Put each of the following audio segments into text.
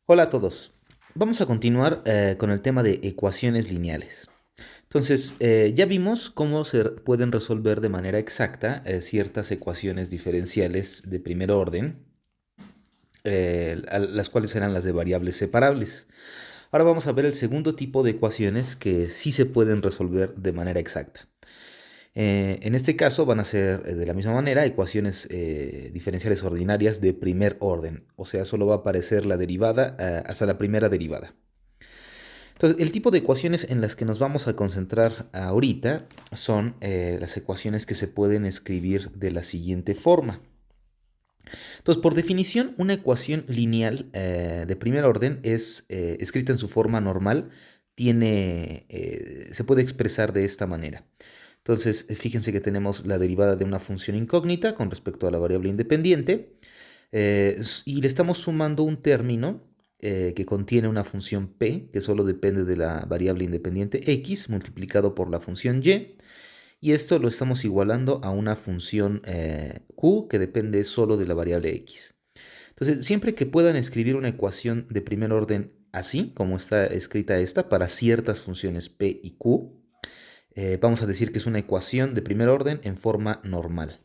Hola a todos. Vamos a continuar con el tema de ecuaciones lineales. Entonces, ya vimos cómo se pueden resolver de manera exacta ciertas ecuaciones diferenciales de primer orden, las cuales eran las de variables separables. Ahora vamos a ver el segundo tipo de ecuaciones que sí se pueden resolver de manera exacta. En este caso van a ser de la misma manera ecuaciones diferenciales ordinarias de primer orden, o sea, solo va a aparecer la derivada hasta la primera derivada. Entonces, el tipo de ecuaciones en las que nos vamos a concentrar ahorita son las ecuaciones que se pueden escribir de la siguiente forma. Entonces, por definición, una ecuación lineal de primer orden es escrita en su forma normal, se puede expresar de esta manera. Entonces, fíjense que tenemos la derivada de una función incógnita con respecto a la variable independiente y le estamos sumando un término que contiene una función p que solo depende de la variable independiente x multiplicado por la función y esto lo estamos igualando a una función q que depende solo de la variable x. Entonces, siempre que puedan escribir una ecuación de primer orden así, como está escrita esta, para ciertas funciones p y q, vamos a decir que es una ecuación de primer orden en forma normal.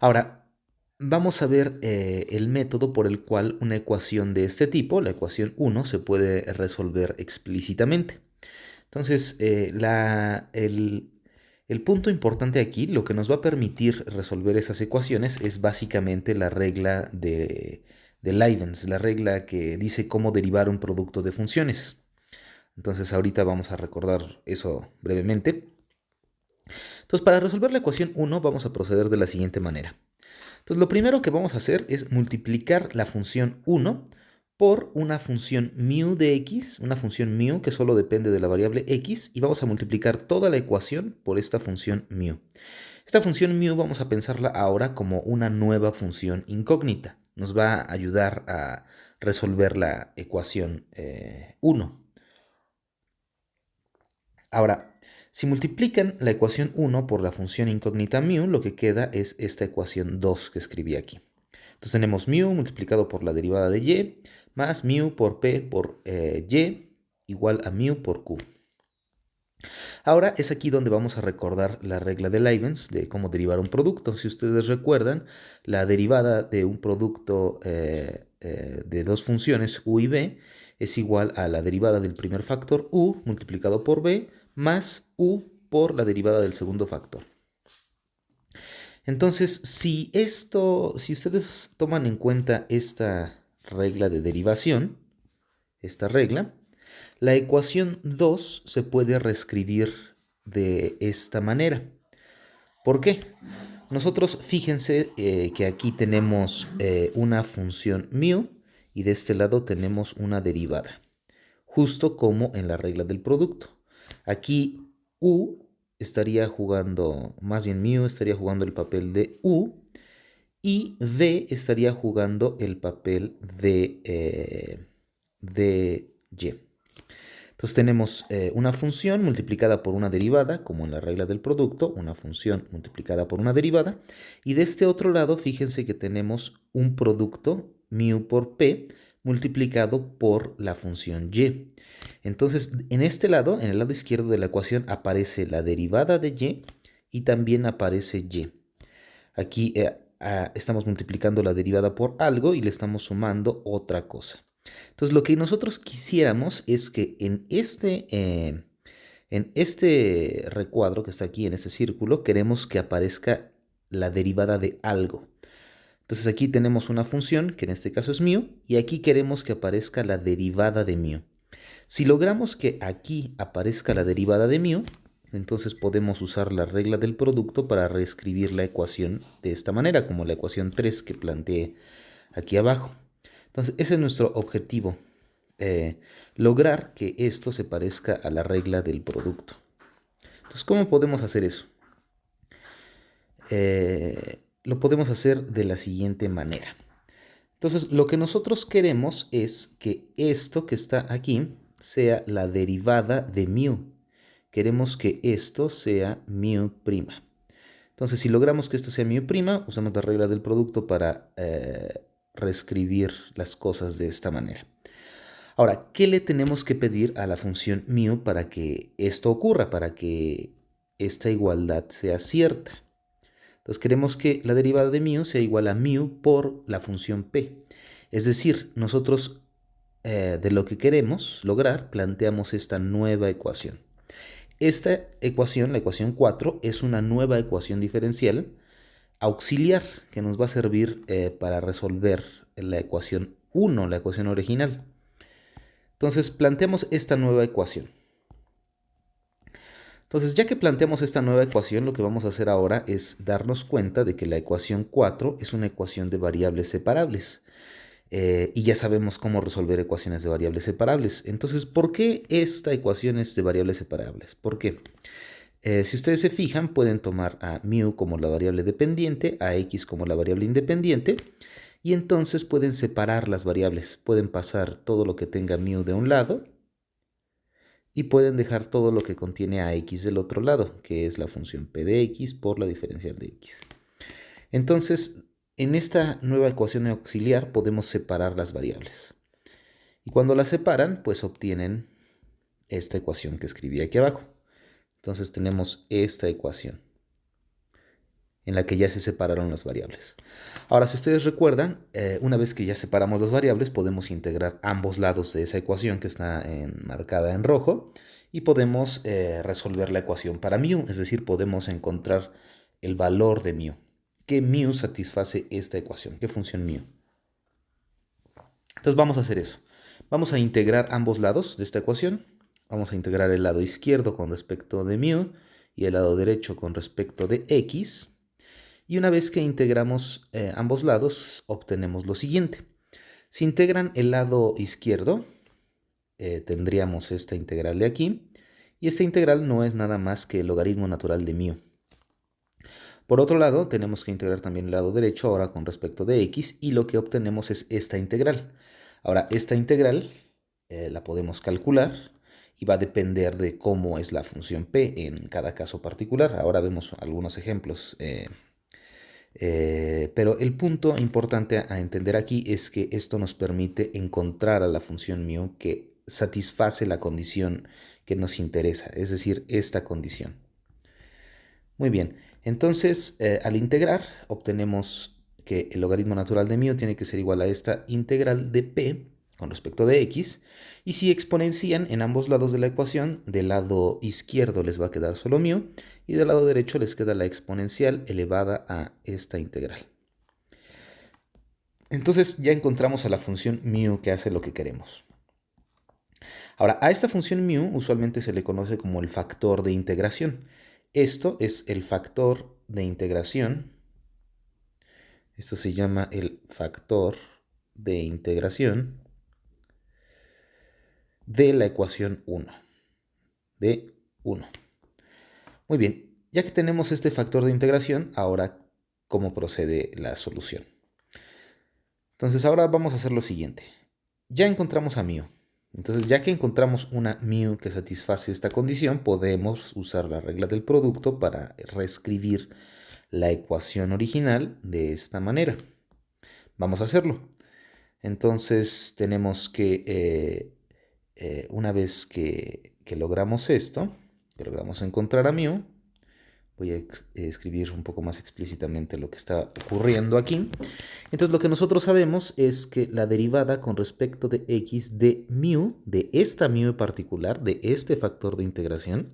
Ahora, vamos a ver el método por el cual una ecuación de este tipo, la ecuación 1, se puede resolver explícitamente. Entonces, el punto importante aquí, lo que nos va a permitir resolver esas ecuaciones es básicamente la regla de Leibniz, la regla que dice cómo derivar un producto de funciones. Entonces, ahorita vamos a recordar eso brevemente. Entonces, para resolver la ecuación 1 vamos a proceder de la siguiente manera. Entonces, lo primero que vamos a hacer es multiplicar la función 1 por una función mu de x, una función mu que solo depende de la variable x, y vamos a multiplicar toda la ecuación por esta función mu. Esta función mu vamos a pensarla ahora como una nueva función incógnita. Nos va a ayudar a resolver la ecuación 1. Ahora, si multiplican la ecuación 1 por la función incógnita mu, lo que queda es esta ecuación 2 que escribí aquí. Entonces tenemos mu multiplicado por la derivada de y más mu por p por y igual a mu por q. Ahora es aquí donde vamos a recordar la regla de Leibniz de cómo derivar un producto. Si ustedes recuerdan, la derivada de un producto de dos funciones u y b es igual a la derivada del primer factor u multiplicado por b más u por la derivada del segundo factor. Entonces, si ustedes toman en cuenta esta regla de derivación, esta regla, la ecuación 2 se puede reescribir de esta manera. ¿Por qué? Nosotros fíjense que aquí tenemos una función mu y de este lado tenemos una derivada, justo como en la regla del producto. Aquí u estaría jugando, más bien mu estaría jugando el papel de u y v estaría jugando el papel de y. Entonces tenemos una función multiplicada por una derivada, como en la regla del producto, una función multiplicada por una derivada. Y de este otro lado, fíjense que tenemos un producto, mu por p, multiplicado por la función y. Entonces, en este lado, en el lado izquierdo de la ecuación, aparece la derivada de y también aparece y. Aquí estamos multiplicando la derivada por algo y le estamos sumando otra cosa. Entonces, lo que nosotros quisiéramos es que en este recuadro que está aquí, en este círculo, queremos que aparezca la derivada de algo. Entonces, aquí tenemos una función, que en este caso es mu, y aquí queremos que aparezca la derivada de mu. Si logramos que aquí aparezca la derivada de mu, entonces podemos usar la regla del producto para reescribir la ecuación de esta manera, como la ecuación 3 que planteé aquí abajo. Entonces, ese es nuestro objetivo, lograr que esto se parezca a la regla del producto. Entonces, ¿cómo podemos hacer eso? Lo podemos hacer de la siguiente manera. Entonces, lo que nosotros queremos es que esto que está aquí sea la derivada de mu. Queremos que esto sea mu prima. Entonces, si logramos que esto sea mu prima, usamos la regla del producto para reescribir las cosas de esta manera. Ahora, ¿qué le tenemos que pedir a la función mu para que esto ocurra, para que esta igualdad sea cierta? Entonces queremos que la derivada de mu sea igual a mu por la función p. Es decir, nosotros de lo que queremos lograr planteamos esta nueva ecuación. Esta ecuación, la ecuación 4, es una nueva ecuación diferencial auxiliar que nos va a servir para resolver la ecuación 1, la ecuación original. Entonces planteamos esta nueva ecuación. Entonces, ya que planteamos esta nueva ecuación, lo que vamos a hacer ahora es darnos cuenta de que la ecuación 4 es una ecuación de variables separables. Y ya sabemos cómo resolver ecuaciones de variables separables. Entonces, ¿por qué esta ecuación es de variables separables? ¿Por qué? Si ustedes se fijan, pueden tomar a mu como la variable dependiente, a x como la variable independiente, y entonces pueden separar las variables. Pueden pasar todo lo que tenga mu de un lado y pueden dejar todo lo que contiene a x del otro lado, que es la función p de x por la diferencial de x. Entonces, en esta nueva ecuación auxiliar podemos separar las variables. Y cuando las separan, pues obtienen esta ecuación que escribí aquí abajo. Entonces tenemos esta ecuación en la que ya se separaron las variables. Ahora, si ustedes recuerdan, una vez que ya separamos las variables, podemos integrar ambos lados de esa ecuación que está marcada en rojo y podemos resolver la ecuación para mu, es decir, podemos encontrar el valor de mu. ¿Qué mu satisface esta ecuación? ¿Qué función mu? Entonces vamos a hacer eso. Vamos a integrar ambos lados de esta ecuación. Vamos a integrar el lado izquierdo con respecto de mu y el lado derecho con respecto de x. Y una vez que integramos ambos lados, obtenemos lo siguiente. Si integran el lado izquierdo, tendríamos esta integral de aquí. Y esta integral no es nada más que el logaritmo natural de mu. Por otro lado, tenemos que integrar también el lado derecho ahora con respecto de x. Y lo que obtenemos es esta integral. Ahora, esta integral la podemos calcular y va a depender de cómo es la función p en cada caso particular. Ahora vemos algunos ejemplos. Pero el punto importante a entender aquí es que esto nos permite encontrar a la función mu que satisface la condición que nos interesa, es decir, esta condición. Muy bien, entonces al integrar obtenemos que el logaritmo natural de mu tiene que ser igual a esta integral de p con respecto de x, y si exponencian en ambos lados de la ecuación, del lado izquierdo les va a quedar solo mu, y del lado derecho les queda la exponencial elevada a esta integral. Entonces ya encontramos a la función mu que hace lo que queremos. Ahora, a esta función mu usualmente se le conoce como el factor de integración. Esto es el factor de integración. Esto se llama el factor de integración de la ecuación 1. De 1. Muy bien, ya que tenemos este factor de integración, ahora, ¿cómo procede la solución? Entonces, ahora vamos a hacer lo siguiente. Ya encontramos a mu. Entonces, ya que encontramos una mu que satisface esta condición, podemos usar la regla del producto para reescribir la ecuación original de esta manera. Vamos a hacerlo. Entonces, tenemos que, una vez que logramos esto, que logramos encontrar a mu, voy a escribir un poco más explícitamente lo que está ocurriendo aquí. Entonces lo que nosotros sabemos es que la derivada con respecto de x de mu, de esta mu en particular, de este factor de integración,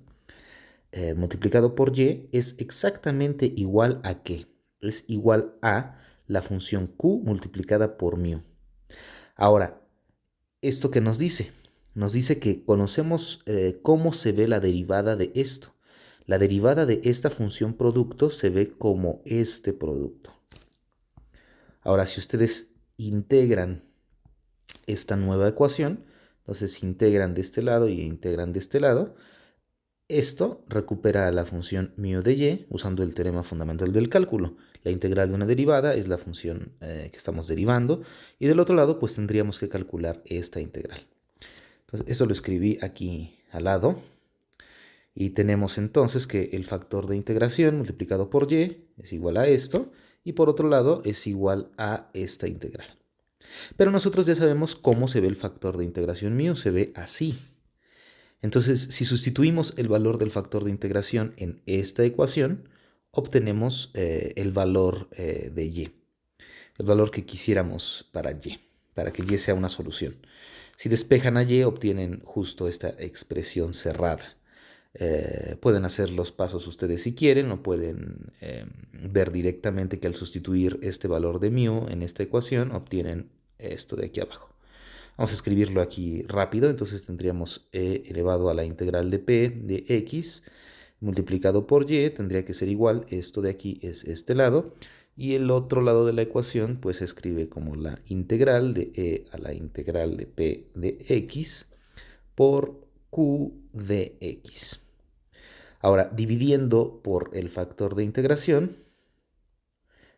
multiplicado por y, es exactamente igual a ¿qué? Es igual a la función q multiplicada por mu. Ahora, ¿esto qué nos dice? Nos dice que conocemos cómo se ve la derivada de esto. La derivada de esta función producto se ve como este producto. Ahora, si ustedes integran esta nueva ecuación, entonces integran de este lado y integran de este lado, esto recupera la función mu de y usando el teorema fundamental del cálculo. La integral de una derivada es la función que estamos derivando, y del otro lado pues tendríamos que calcular esta integral. Entonces eso lo escribí aquí al lado. Y tenemos entonces que el factor de integración multiplicado por y es igual a esto, y por otro lado es igual a esta integral. Pero nosotros ya sabemos cómo se ve el factor de integración mu, se ve así. Entonces, si sustituimos el valor del factor de integración en esta ecuación, obtenemos el valor de y, el valor que quisiéramos para que y sea una solución. Si despejan a y, obtienen justo esta expresión cerrada. Pueden hacer los pasos ustedes si quieren, o pueden ver directamente que al sustituir este valor de mu en esta ecuación, obtienen esto de aquí abajo. Vamos a escribirlo aquí rápido. Entonces tendríamos e elevado a la integral de p de x multiplicado por y, tendría que ser igual, esto de aquí es este lado, y el otro lado de la ecuación pues se escribe como la integral de e a la integral de p de x por q de x. Ahora, dividiendo por el factor de integración,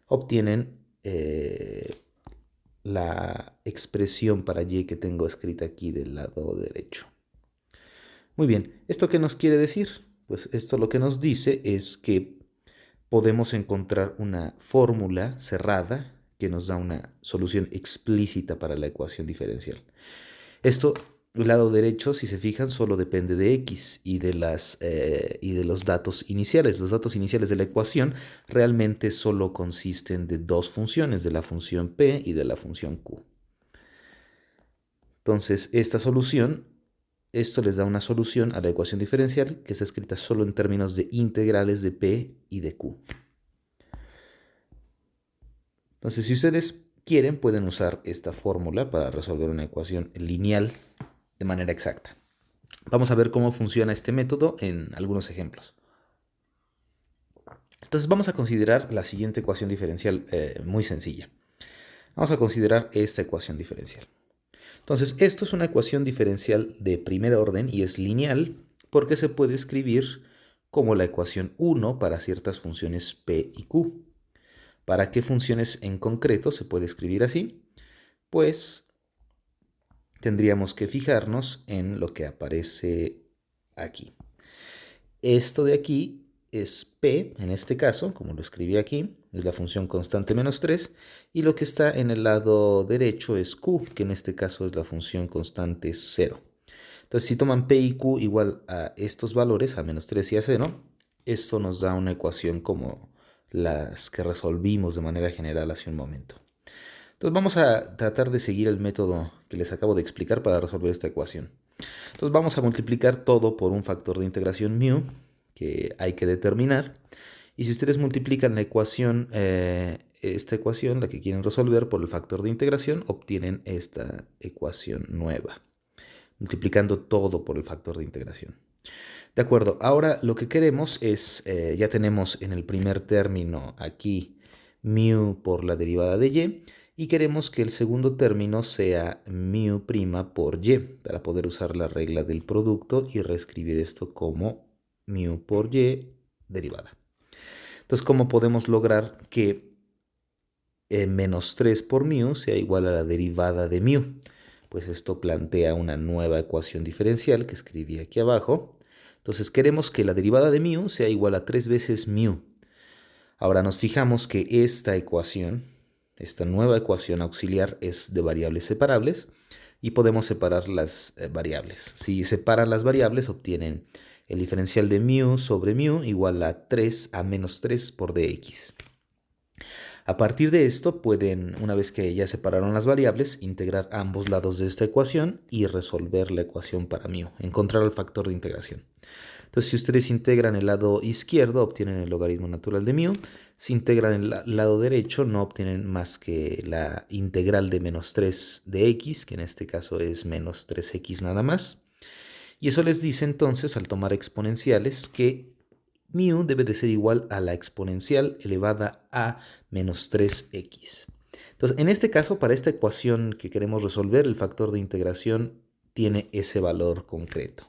obtienen la expresión para y que tengo escrita aquí del lado derecho. Muy bien, ¿esto qué nos quiere decir? Pues esto lo que nos dice es que podemos encontrar una fórmula cerrada que nos da una solución explícita para la ecuación diferencial. Esto, el lado derecho, si se fijan, solo depende de x y de los datos iniciales. Los datos iniciales de la ecuación realmente solo consisten de dos funciones, de la función p y de la función q. Entonces, esto les da una solución a la ecuación diferencial que está escrita solo en términos de integrales de p y de q. Entonces, si ustedes quieren, pueden usar esta fórmula para resolver una ecuación lineal de manera exacta. Vamos a ver cómo funciona este método en algunos ejemplos. Entonces, vamos a considerar la siguiente ecuación diferencial muy sencilla. Vamos a considerar esta ecuación diferencial. Entonces, esto es una ecuación diferencial de primer orden y es lineal porque se puede escribir como la ecuación 1 para ciertas funciones p y q. ¿Para qué funciones en concreto se puede escribir así? Pues tendríamos que fijarnos en lo que aparece aquí. Esto de aquí es p, en este caso, como lo escribí aquí, es la función constante menos 3, y lo que está en el lado derecho es q, que en este caso es la función constante 0. Entonces, si toman p y q igual a estos valores, a menos 3 y a 0, esto nos da una ecuación como las que resolvimos de manera general hace un momento. Entonces vamos a tratar de seguir el método que les acabo de explicar para resolver esta ecuación. Entonces vamos a multiplicar todo por un factor de integración mu que hay que determinar. Y si ustedes multiplican la ecuación, esta ecuación, la que quieren resolver, por el factor de integración, obtienen esta ecuación nueva, multiplicando todo por el factor de integración. De acuerdo, ahora lo que queremos es, ya tenemos en el primer término aquí mu por la derivada de y queremos que el segundo término sea mu' por y, para poder usar la regla del producto y reescribir esto como mu por y derivada. Entonces, ¿cómo podemos lograr que menos 3 por mu sea igual a la derivada de mu? Pues esto plantea una nueva ecuación diferencial que escribí aquí abajo. Entonces queremos que la derivada de mu sea igual a 3 veces mu. Ahora nos fijamos que esta ecuación, esta nueva ecuación auxiliar, es de variables separables y podemos separar las variables. Si separan las variables, obtienen el diferencial de mu sobre mu igual a 3 a menos 3 por dx. A partir de esto pueden, una vez que ya separaron las variables, integrar ambos lados de esta ecuación y resolver la ecuación para mu, encontrar el factor de integración. Entonces, si ustedes integran el lado izquierdo, obtienen el logaritmo natural de mu. Si integran el lado derecho, no obtienen más que la integral de menos 3 de x, que en este caso es menos 3x nada más. Y eso les dice entonces, al tomar exponenciales, que mu debe de ser igual a la exponencial elevada a menos 3x. Entonces, en este caso, para esta ecuación que queremos resolver, el factor de integración tiene ese valor concreto.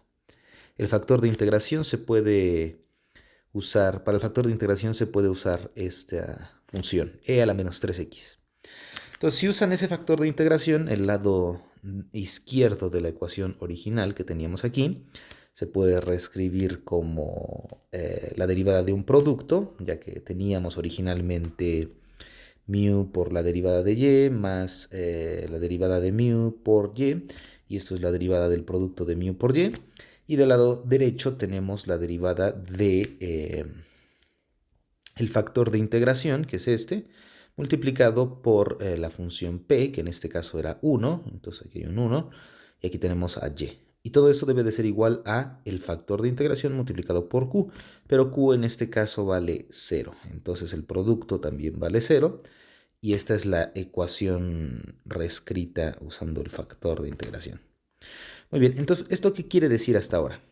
El factor de integración se puede usar, para el factor de integración se puede usar esta función, e a la menos 3x. Entonces, si usan ese factor de integración, el lado izquierdo de la ecuación original que teníamos aquí, se puede reescribir como la derivada de un producto, ya que teníamos originalmente mu por la derivada de y más la derivada de mu por y esto es la derivada del producto de mu por y. Y del lado derecho tenemos la derivada de el factor de integración, que es este, multiplicado por la función p, que en este caso era 1, entonces aquí hay un 1, y aquí tenemos a y. Y todo eso debe de ser igual a el factor de integración multiplicado por q, pero q en este caso vale 0, entonces el producto también vale 0, y esta es la ecuación reescrita usando el factor de integración. Muy bien, entonces, ¿esto qué quiere decir hasta ahora?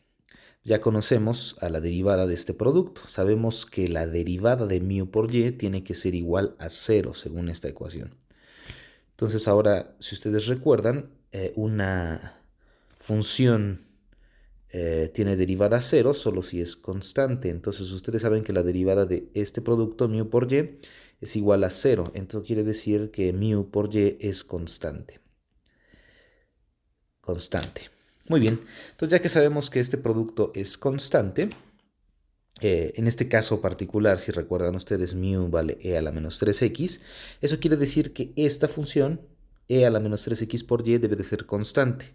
Ya conocemos a la derivada de este producto. Sabemos que la derivada de mu por y tiene que ser igual a 0 según esta ecuación. Entonces ahora, si ustedes recuerdan, una función tiene derivada 0 solo si es constante. Entonces ustedes saben que la derivada de este producto, mu por y, es igual a 0. Entonces quiere decir que mu por y es constante. Constante. Muy bien, entonces ya que sabemos que este producto es constante, en este caso particular, si recuerdan ustedes, mu vale e a la menos 3x, eso quiere decir que esta función, e a la menos 3x por y, debe de ser constante.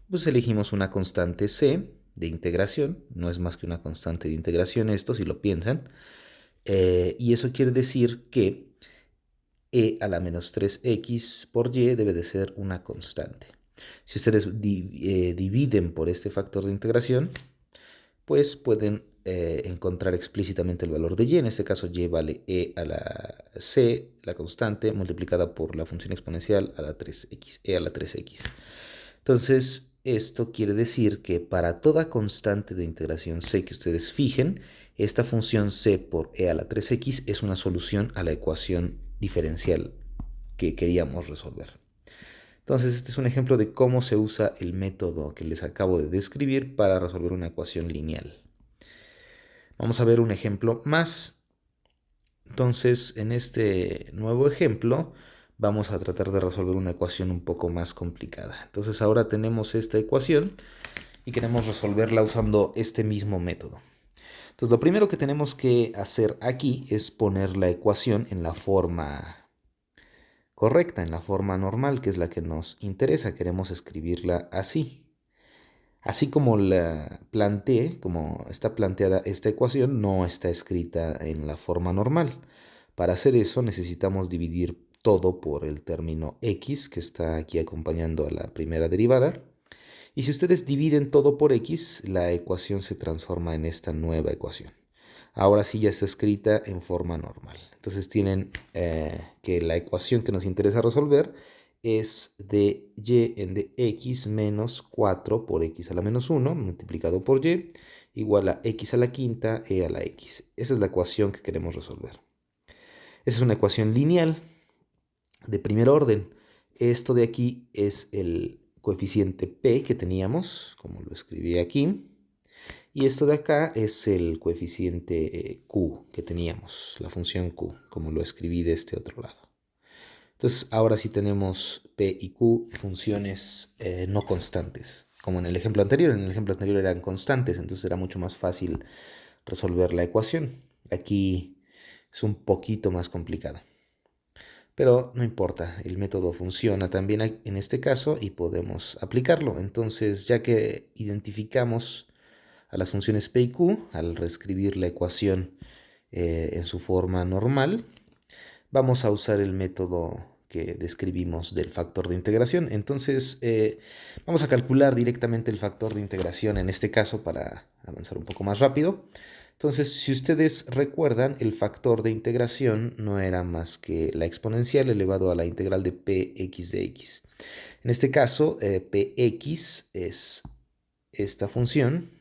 Pues elegimos una constante c de integración, no es más que una constante de integración esto, si lo piensan, y eso quiere decir que e a la menos 3x por y debe de ser una constante. Si ustedes dividen por este factor de integración, pues pueden encontrar explícitamente el valor de y. En este caso y vale e a la c, la constante, multiplicada por la función exponencial a la 3x, e a la 3x. Entonces, esto quiere decir que para toda constante de integración c que ustedes fijen, esta función c por e a la 3x es una solución a la ecuación diferencial que queríamos resolver. Entonces, este es un ejemplo de cómo se usa el método que les acabo de describir para resolver una ecuación lineal. Vamos a ver un ejemplo más. Entonces, en este nuevo ejemplo, vamos a tratar de resolver una ecuación un poco más complicada. Entonces, ahora tenemos esta ecuación y queremos resolverla usando este mismo método. Entonces, lo primero que tenemos que hacer aquí es poner la ecuación en la forma correcta, en la forma normal, que es la que nos interesa. Queremos escribirla así. Así como la planteé, como está planteada esta ecuación, no está escrita en la forma normal. Para hacer eso necesitamos dividir todo por el término x, que está aquí acompañando a la primera derivada. Y si ustedes dividen todo por x, la ecuación se transforma en esta nueva ecuación. Ahora sí ya está escrita en forma normal. Entonces tienen que la ecuación que nos interesa resolver es de y en de x menos 4 por x a la menos 1 multiplicado por y igual a x a la quinta e a la x. Esa es la ecuación que queremos resolver. Esa es una ecuación lineal de primer orden. Esto de aquí es el coeficiente p que teníamos, como lo escribí aquí. Y esto de acá es el coeficiente q que teníamos, la función q, como lo escribí de este otro lado. Entonces, ahora sí tenemos p y q funciones no constantes, como en el ejemplo anterior. En el ejemplo anterior eran constantes, entonces era mucho más fácil resolver la ecuación. Aquí es un poquito más complicada. Pero no importa, el método funciona también en este caso y podemos aplicarlo. Entonces, ya que identificamos a las funciones p y q, al reescribir la ecuación en su forma normal, vamos a usar el método que describimos del factor de integración. Entonces, vamos a calcular directamente el factor de integración en este caso para avanzar un poco más rápido. Entonces, si ustedes recuerdan, el factor de integración no era más que la exponencial elevado a la integral de px de x. En este caso, px es esta función.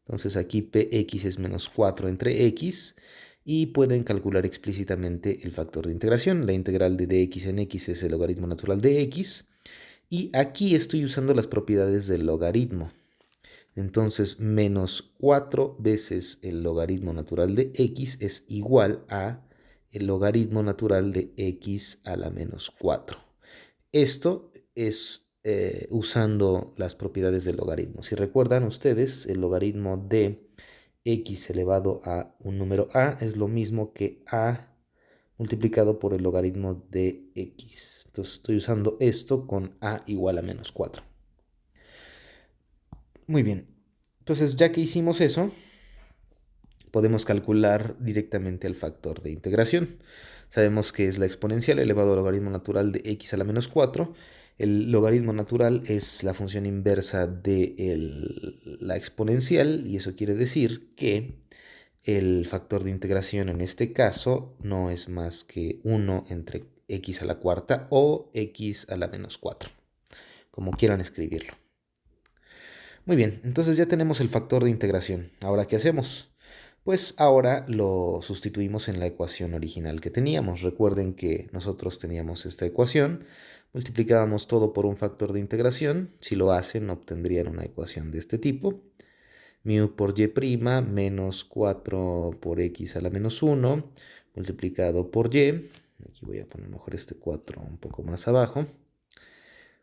Entonces aquí px es menos 4 entre x y pueden calcular explícitamente el factor de integración. La integral de dx en x es el logaritmo natural de x. Y aquí estoy usando las propiedades del logaritmo. Entonces, menos 4 veces el logaritmo natural de x es igual a el logaritmo natural de x a la menos 4. Esto es usando las propiedades del logaritmo. Si recuerdan ustedes, el logaritmo de x elevado a un número a es lo mismo que a multiplicado por el logaritmo de x. Entonces estoy usando esto con a igual a menos 4. Muy bien, entonces ya que hicimos eso, podemos calcular directamente el factor de integración. Sabemos que es la exponencial elevado al logaritmo natural de x a la menos 4. El logaritmo natural es la función inversa de la exponencial y eso quiere decir que el factor de integración en este caso no es más que 1 entre x a la cuarta o x a la menos 4, como quieran escribirlo. Muy bien, entonces ya tenemos el factor de integración. ¿Ahora qué hacemos? Pues ahora lo sustituimos en la ecuación original que teníamos. Recuerden que nosotros teníamos esta ecuación, multiplicábamos todo por un factor de integración. Si lo hacen, obtendrían una ecuación de este tipo. Mu por y' menos 4 por x a la menos 1 multiplicado por y. Aquí voy a poner mejor este 4 un poco más abajo.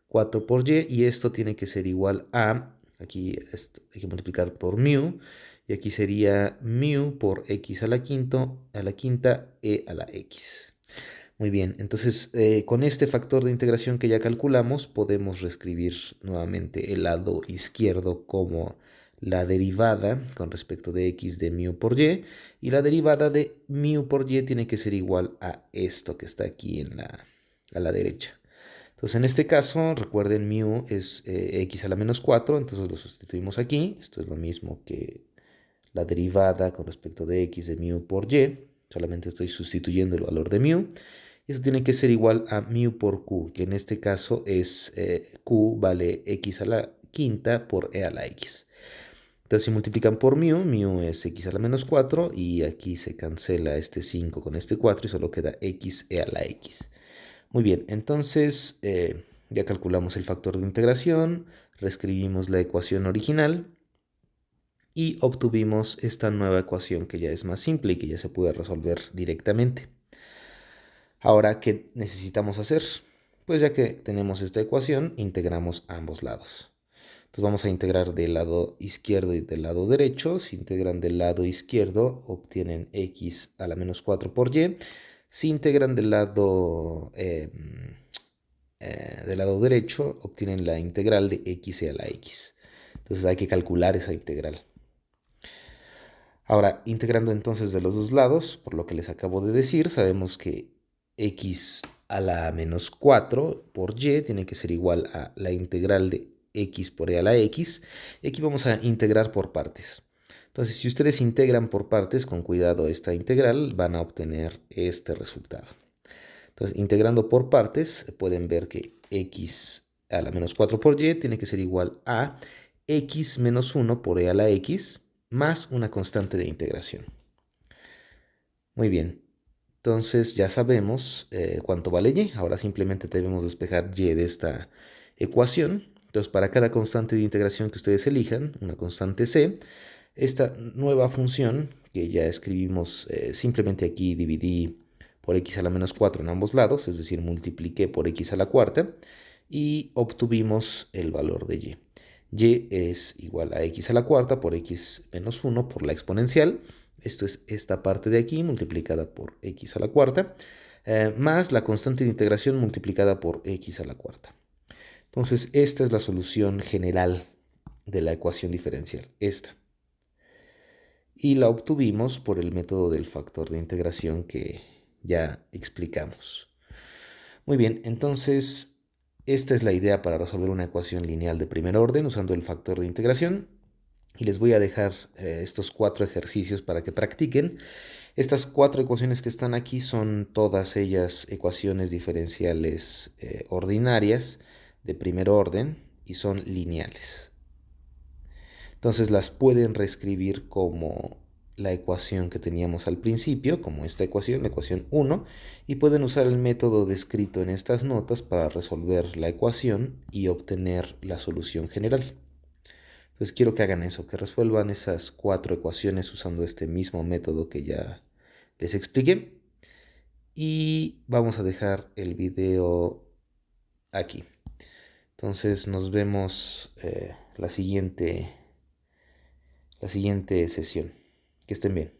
4 por y esto tiene que ser igual a, aquí hay que multiplicar por mu, y aquí sería mu por x a la quinta e a la x. Muy bien, entonces con este factor de integración que ya calculamos podemos reescribir nuevamente el lado izquierdo como la derivada con respecto de x de mu por y la derivada de mu por y tiene que ser igual a esto que está aquí a la derecha. Entonces en este caso, recuerden, mu es x a la menos 4, entonces lo sustituimos aquí. Esto es lo mismo que la derivada con respecto de x de mu por y. Solamente estoy sustituyendo el valor de mu. Y eso tiene que ser igual a mu por q, que en este caso es q vale x a la quinta por e a la x. Entonces si multiplican por mu es x a la menos 4 y aquí se cancela este 5 con este 4 y solo queda x e a la x. Muy bien, entonces ya calculamos el factor de integración, reescribimos la ecuación original y obtuvimos esta nueva ecuación que ya es más simple y que ya se puede resolver directamente. Ahora, ¿qué necesitamos hacer? Pues ya que tenemos esta ecuación, integramos ambos lados. Entonces vamos a integrar del lado izquierdo y del lado derecho. Si integran del lado izquierdo, obtienen x a la menos 4 por y. Si integran del lado derecho, obtienen la integral de x a la x. Entonces hay que calcular esa integral. Ahora, integrando entonces de los dos lados, por lo que les acabo de decir, sabemos que x a la menos 4 por y tiene que ser igual a la integral de x por e a la x. Y aquí vamos a integrar por partes. Entonces, si ustedes integran por partes, con cuidado esta integral, van a obtener este resultado. Entonces, integrando por partes, pueden ver que x a la menos 4 por y tiene que ser igual a x menos 1 por e a la x más una constante de integración. Muy bien, entonces ya sabemos cuánto vale y. Ahora simplemente debemos despejar y de esta ecuación. Entonces, para cada constante de integración que ustedes elijan, una constante c, esta nueva función que ya escribimos, simplemente aquí dividí por x a la menos 4 en ambos lados, es decir, multipliqué por x a la cuarta y obtuvimos el valor de y. Y es igual a x a la cuarta por x menos 1 por la exponencial. Esto es esta parte de aquí multiplicada por x a la cuarta, más la constante de integración multiplicada por x a la cuarta. Entonces, esta es la solución general de la ecuación diferencial, esta. Y la obtuvimos por el método del factor de integración que ya explicamos. Muy bien, entonces esta es la idea para resolver una ecuación lineal de primer orden usando el factor de integración. Y les voy a dejar estos 4 ejercicios para que practiquen. Estas 4 ecuaciones que están aquí son todas ellas ecuaciones diferenciales ordinarias de primer orden y son lineales. Entonces las pueden reescribir como la ecuación que teníamos al principio, como esta ecuación, la ecuación 1, y pueden usar el método descrito en estas notas para resolver la ecuación y obtener la solución general. Entonces quiero que hagan eso, que resuelvan esas 4 ecuaciones usando este mismo método que ya les expliqué. Y vamos a dejar el video aquí. Entonces nos vemos la siguiente sesión. Que estén bien.